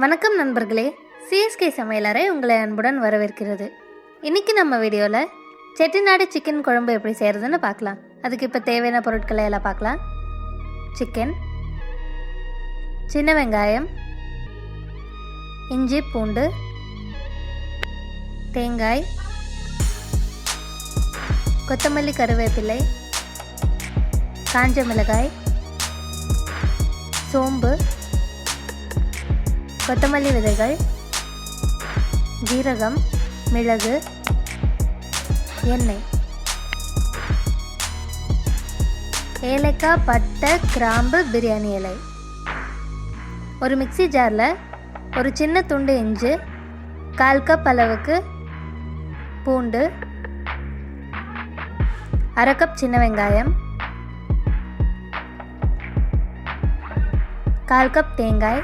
வணக்கம் நண்பர்களே, சிஎஸ்கே சமையலறை உங்களை அன்புடன் வரவேற்கிறது. இன்றைக்கி நம்ம வீடியோவில் செட்டிநாடு சிக்கன் குழம்பு எப்படி செய்கிறதுன்னு பார்க்கலாம். அதுக்கு இப்போ தேவையான பொருட்களை எல்லாம் பார்க்கலாம். சிக்கன், சின்ன வெங்காயம், இஞ்சி பூண்டு, தேங்காய், கொத்தமல்லி கருவேப்பிலை, காஞ்ச மிளகாய், சோம்பு, கொத்தமல்லி விதைகள், ஜீரகம், மிளகு, எண்ணெய், ஏலக்காய், பட்டை, கிராம்பு, பிரியாணி இலை. ஒரு மிக்ஸி ஜாரில் ஒரு சின்ன துண்டு இஞ்சி, 1/4 கப் அளவுக்கு பூண்டு, 1/2 கப் சின்ன வெங்காயம், 1/4 கப் தேங்காய்,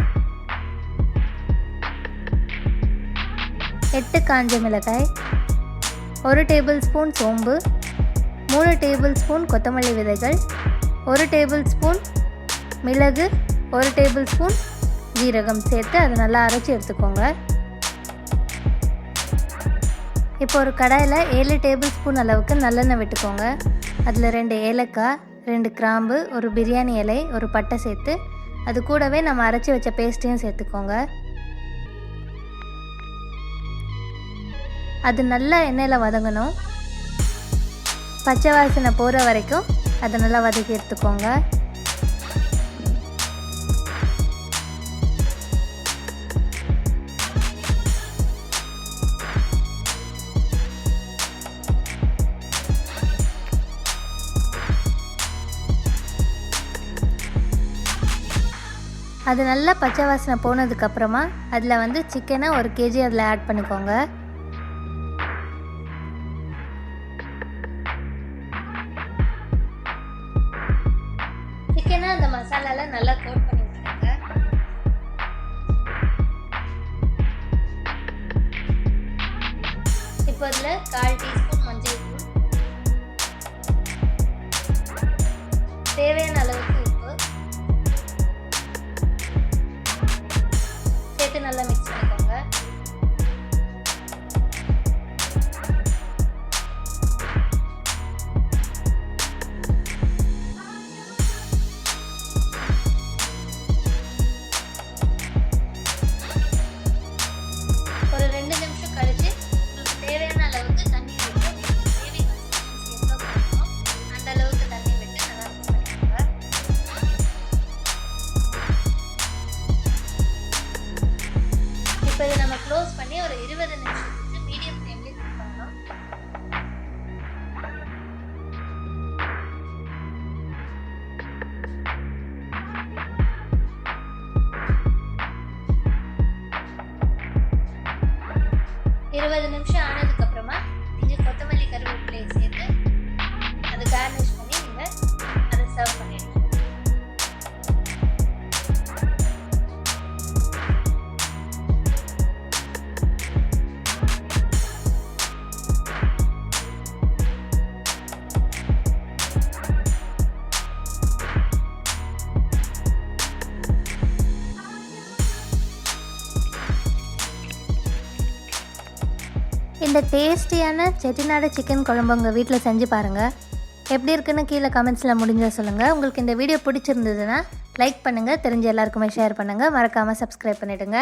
8 காஞ்ச மிளகாய், 1 டேபிள் ஸ்பூன் சோம்பு, 3 டேபிள் ஸ்பூன் கொத்தமல்லி விதைகள், 1 டேபிள் ஸ்பூன் மிளகு, 1 டேபிள் ஸ்பூன் ஜீரகம் சேர்த்து அதை நல்லா அரைச்சி எடுத்துக்கோங்க. இப்போ ஒரு கடாயில் 7 டேபிள் ஸ்பூன் அளவுக்கு நல்லெண்ணெய் விட்டுக்கோங்க. அதில் 2 ஏலக்காய், 2 கிராம்பு, ஒரு பிரியாணி இலை, ஒரு பட்டை சேர்த்து அது கூடவே நம்ம அரைச்சி வச்ச பேஸ்ட்டையும் சேர்த்துக்கோங்க. அது நல்லா எண்ணெயில் வதங்கணும். பச்சை வாசனை போகிற வரைக்கும் அதை நல்லா வதக்கி எடுத்துக்கோங்க. அது நல்லா பச்சை வாசனை போனதுக்கப்புறமா அதில் சிக்கனை 1 kg அதில் ஆட் பண்ணிக்கோங்க. சிக்கனை அந்த மசாலாவில் நல்லா கோட் பண்ணி விட்டுருங்க. இப்போ அதில் 1/4 டீஸ்பூன் மஞ்சள் தூள், தேவையான அளவுக்கு உப்பு சேர்த்து நல்லா மிக்ஸ் பண்ணிக்கோங்க. ஒரு 2 நிமிஷம் கழிச்சு உங்களுக்கு தேவையான அளவுக்கு தண்ணி விட்டு கிரேவி கன்சிஸ்டன்சி எவ்வளோ வேணுமோ அந்த அளவுக்கு தண்ணி விட்டு நல்லா மிக்ஸ் பண்ணிக்கோங்க. இப்போ இதை நம்ம க்ளோஸ் பண்ணி ஒரு 20 நிமிஷத்துக்கு மீடியம் ஃப்ளேம்லேயே குக் பண்ணணும். நிமிஷம் ஆனதுக்கப்புறமா நீங்கள் கொத்தமல்லி கருவேப்பிலையை சேர்த்து அதை கார்னிஷ் பண்ணி நீங்கள் அதை சர்வ் பண்ணிடுங்க. இந்த டேஸ்டியான செட்டிநாடு சிக்கன் குழம்பு உங்கள் வீட்டில் செஞ்சு பாருங்கள். எப்படி இருக்குன்னு கீழே கமெண்ட்ஸில் முடிஞ்சால் சொல்லுங்கள். உங்களுக்கு இந்த வீடியோ பிடிச்சிருந்ததுன்னா லைக் பண்ணுங்கள், தெரிஞ்ச எல்லாருக்குமே ஷேர் பண்ணுங்கள், மறக்காமல் சப்ஸ்கிரைப் பண்ணிவிடுங்க.